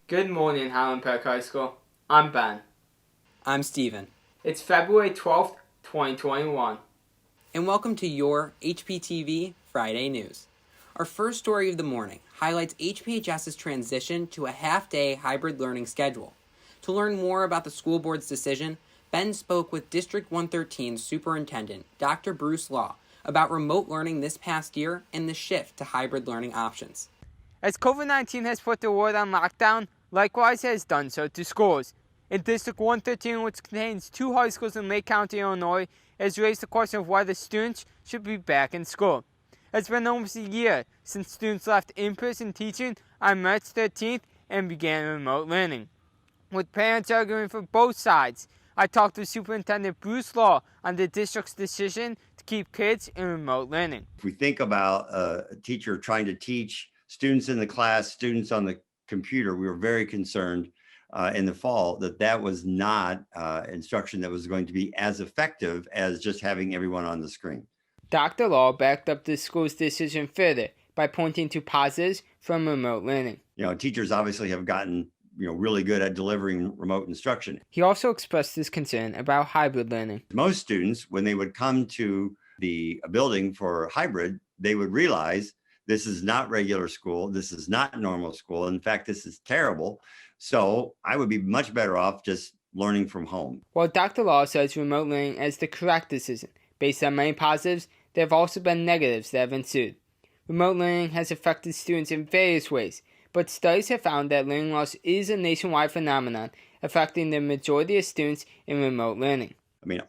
Good morning, Highland Park High School. I'm Ben. I'm Steven. It's February 12th, 2021. And welcome to your HPTV Friday News. Our first story of the morning highlights HPHS's transition to a half-day hybrid learning schedule. To learn more about the school board's decision, Ben spoke with District 113 Superintendent Dr. Bruce Law about remote learning this past year and the shift to hybrid learning options. As COVID-19 has put the world on lockdown, likewise has done so to schools. In District 113, which contains 2 high schools in Lake County, Illinois, has raised the question of whether students should be back in school. It's been almost a year since students left in-person teaching on March 13th and began remote learning. With parents arguing for both sides, I talked to Superintendent Bruce Law on the district's decision to keep kids in remote learning. If we think about a teacher trying to teach students in the class, students on the computer, we were very concerned in the fall that was not instruction that was going to be as effective as just having everyone on the screen. Dr. Law backed up the school's decision further by pointing to positives from remote learning. Teachers obviously have gotten really good at delivering remote instruction. He also expressed his concern about hybrid learning. Most students, when they would come to the building for hybrid, they would realize this is not regular school. This is not normal school. In fact, this is terrible. So I would be much better off just learning from home. While Dr. Law says remote learning is the correct decision, based on many positives, there have also been negatives that have ensued. Remote learning has affected students in various ways, but studies have found that learning loss is a nationwide phenomenon, affecting the majority of students in remote learning.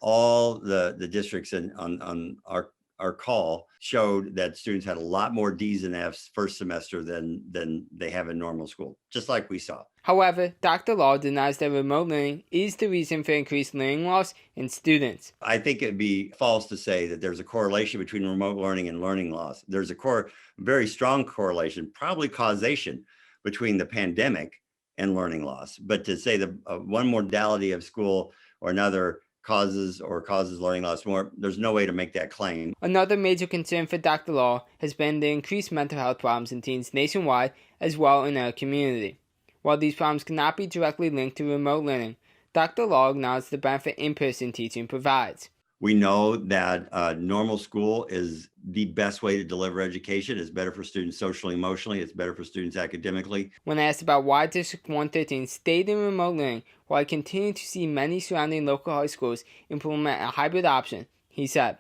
All the districts on our call showed that students had a lot more D's and F's first semester than they have in normal school, just like we saw. However, Dr. Law denies that remote learning is the reason for increased learning loss in students. I think it'd be false to say that there's a correlation between remote learning and learning loss. There's a very strong correlation, probably causation, between the pandemic and learning loss. But to say that one modality of school or another causes learning loss more, there's no way to make that claim. Another major concern for Dr. Law has been the increased mental health problems in teens nationwide as well in our community. While these problems cannot be directly linked to remote learning, Dr. Law acknowledged the benefit in-person teaching provides. We know that normal school is the best way to deliver education. It's better for students socially, emotionally. It's better for students academically. When asked about why District 113 stayed in remote learning while I continue to see many surrounding local high schools implement a hybrid option, he said,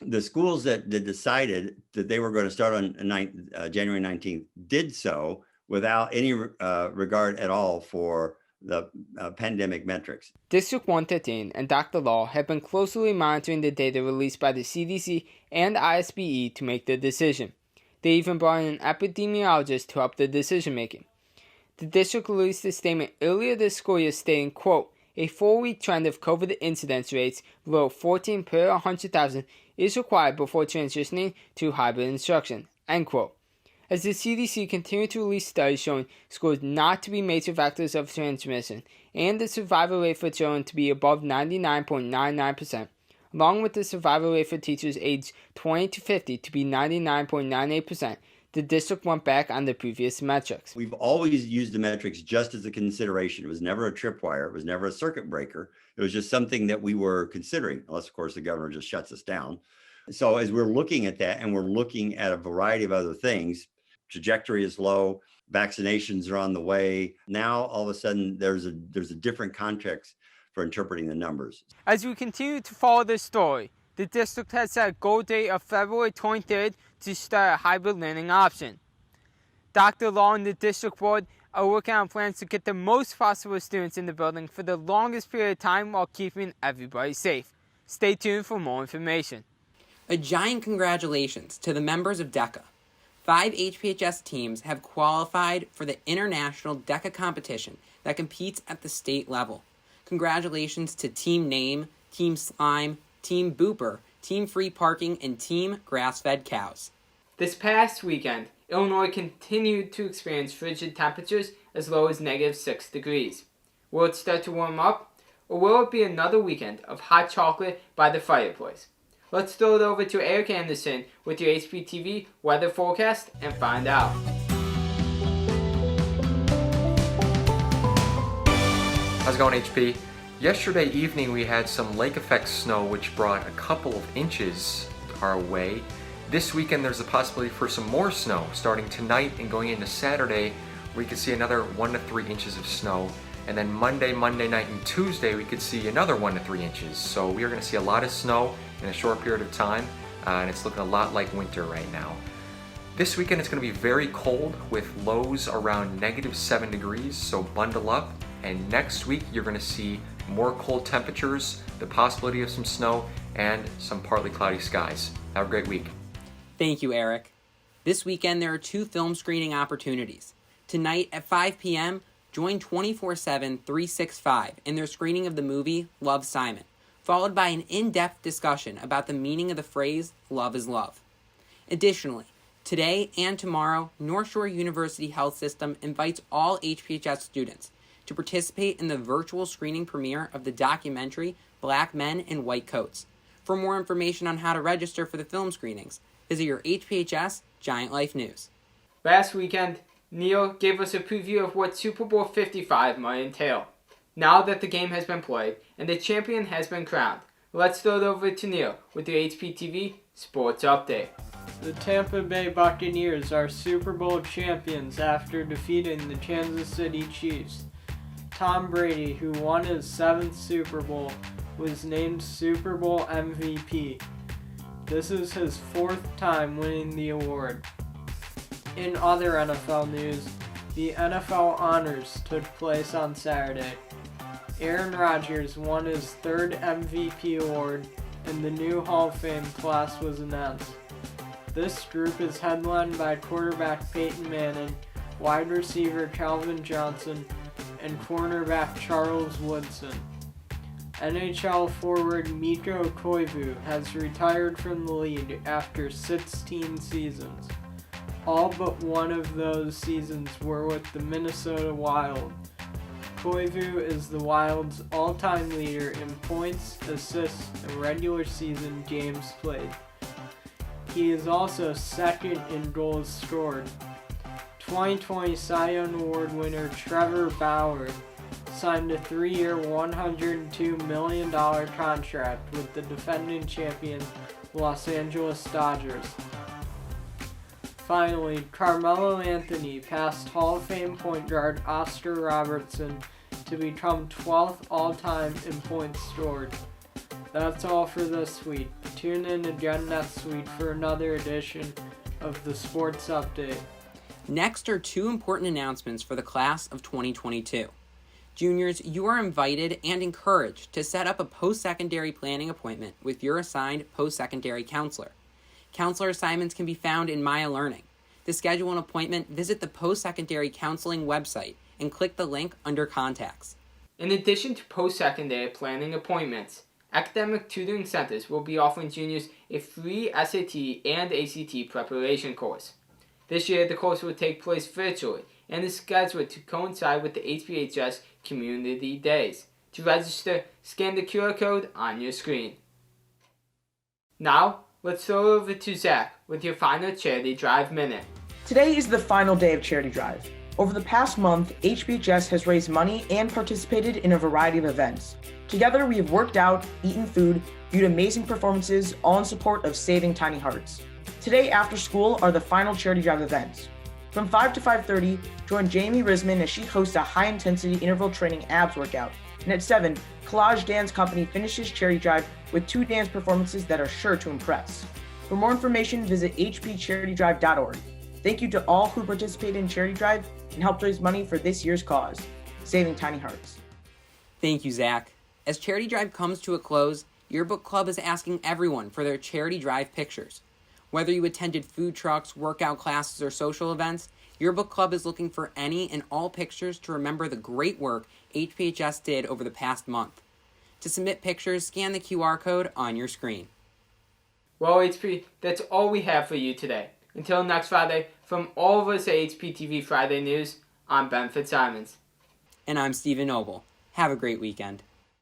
the schools that decided that they were going to start on January 19th did so without any regard at all for the pandemic metrics. District 113 and Dr. Law have been closely monitoring the data released by the CDC and ISBE to make the decision. They even brought in an epidemiologist to help the decision-making. The district released a statement earlier this school year stating, quote, a 4-week trend of COVID incidence rates below 14 per 100,000 is required before transitioning to hybrid instruction, end quote. As the CDC continued to release studies showing schools not to be major factors of transmission and the survival rate for children to be above 99.99%, along with the survival rate for teachers aged 20 to 50 to be 99.98%, the district went back on the previous metrics. We've always used the metrics just as a consideration. It was never a tripwire. It was never a circuit breaker. It was just something that we were considering, unless, of course, the governor just shuts us down. So as we're looking at that and we're looking at a variety of other things, trajectory is low, vaccinations are on the way. Now, all of a sudden, there's a different context for interpreting the numbers. As we continue to follow this story, the district has set a goal date of February 23rd to start a hybrid learning option. Dr. Law and the district board are working on plans to get the most possible students in the building for the longest period of time while keeping everybody safe. Stay tuned for more information. A giant congratulations to the members of DECA. 5 HPHS teams have qualified for the International DECA competition that competes at the state level. Congratulations to Team Name, Team Slime, Team Booper, Team Free Parking, and Team Grass-Fed Cows. This past weekend, Illinois continued to experience frigid temperatures as low as -6 degrees. Will it start to warm up, or will it be another weekend of hot chocolate by the fireplace? Let's throw it over to Erik Anderson with your HPTV weather forecast and find out. How's it going, HP? Yesterday evening we had some lake effect snow which brought a couple of inches our way. This weekend there's a possibility for some more snow starting tonight and going into Saturday. We could see another 1 to 3 inches of snow. And then Monday night, and Tuesday we could see another 1 to 3 inches. So we are going to see a lot of snow in a short period of time, and it's looking a lot like winter right now. This weekend it's going to be very cold with lows around -7 degrees, so bundle up. And next week you're going to see more cold temperatures, the possibility of some snow, and some partly cloudy skies. Have a great week. Thank you, Eric. This weekend there are 2 film screening opportunities. Tonight at 5 p.m., join 24/7 365 in their screening of the movie Love, Simon, followed by an in-depth discussion about the meaning of the phrase love is love. Additionally, today and tomorrow, North Shore University Health System invites all HPHS students to participate in the virtual screening premiere of the documentary Black Men in White Coats. For more information on how to register for the film screenings, visit your HPHS Giant Life News. Last weekend, Neil gave us a preview of what Super Bowl 55 might entail. Now that the game has been played and the champion has been crowned, let's throw it over to Neil with the HPTV Sports Update. The Tampa Bay Buccaneers are Super Bowl champions after defeating the Kansas City Chiefs. Tom Brady, who won his 7th Super Bowl, was named Super Bowl MVP. This is his 4th time winning the award. In other NFL news, the NFL Honors took place on Saturday. Aaron Rodgers won his 3rd MVP award, and the new Hall of Fame class was announced. This group is headlined by quarterback Peyton Manning, wide receiver Calvin Johnson, and cornerback Charles Woodson. NHL forward Mikko Koivu has retired from the league after 16 seasons. All but one of those seasons were with the Minnesota Wild. Koivu is the Wild's all-time leader in points, assists, and regular season games played. He is also 2nd in goals scored. 2020 Cy Young Award winner Trevor Bauer signed a 3-year, $102 million contract with the defending champion Los Angeles Dodgers. Finally, Carmelo Anthony passed Hall of Fame point guard Oscar Robertson to become 12th all-time in points scored. That's all for this week. Tune in again next week for another edition of the Sports Update. Next are 2 important announcements for the class of 2022. Juniors, you are invited and encouraged to set up a post-secondary planning appointment with your assigned post-secondary counselor. Counselor assignments can be found in Maya Learning. To schedule an appointment, visit the post-secondary counseling website and click the link under Contacts. In addition to post-secondary planning appointments, academic tutoring centers will be offering juniors a free SAT and ACT preparation course. This year, the course will take place virtually and is scheduled to coincide with the HPHS Community Days. To register, scan the QR code on your screen. Now, let's throw it over to Zach with your final Charity Drive Minute. Today is the final day of Charity Drive. Over the past month, HPHS has raised money and participated in a variety of events. Together, we have worked out, eaten food, viewed amazing performances, all in support of saving tiny hearts. Today after school are the final Charity Drive events. From 5 to 5:30, join Jamie Risman as she hosts a high-intensity interval training abs workout. And at 7, Collage Dance Company finishes Charity Drive with 2 dance performances that are sure to impress. For more information, visit hpcharitydrive.org. Thank you to all who participated in Charity Drive and helped raise money for this year's cause, saving tiny hearts. Thank you, Zach. As Charity Drive comes to a close, Your Book Club is asking everyone for their Charity Drive pictures. Whether you attended food trucks, workout classes, or social events, Your Book Club is looking for any and all pictures to remember the great work HPHS did over the past month. To submit pictures, scan the QR code on your screen. Well, HP, that's all we have for you today. Until next Friday, from all of us at HPTV Friday News, I'm Ben Fitzsimons. And I'm Stephen Knobel. Have a great weekend.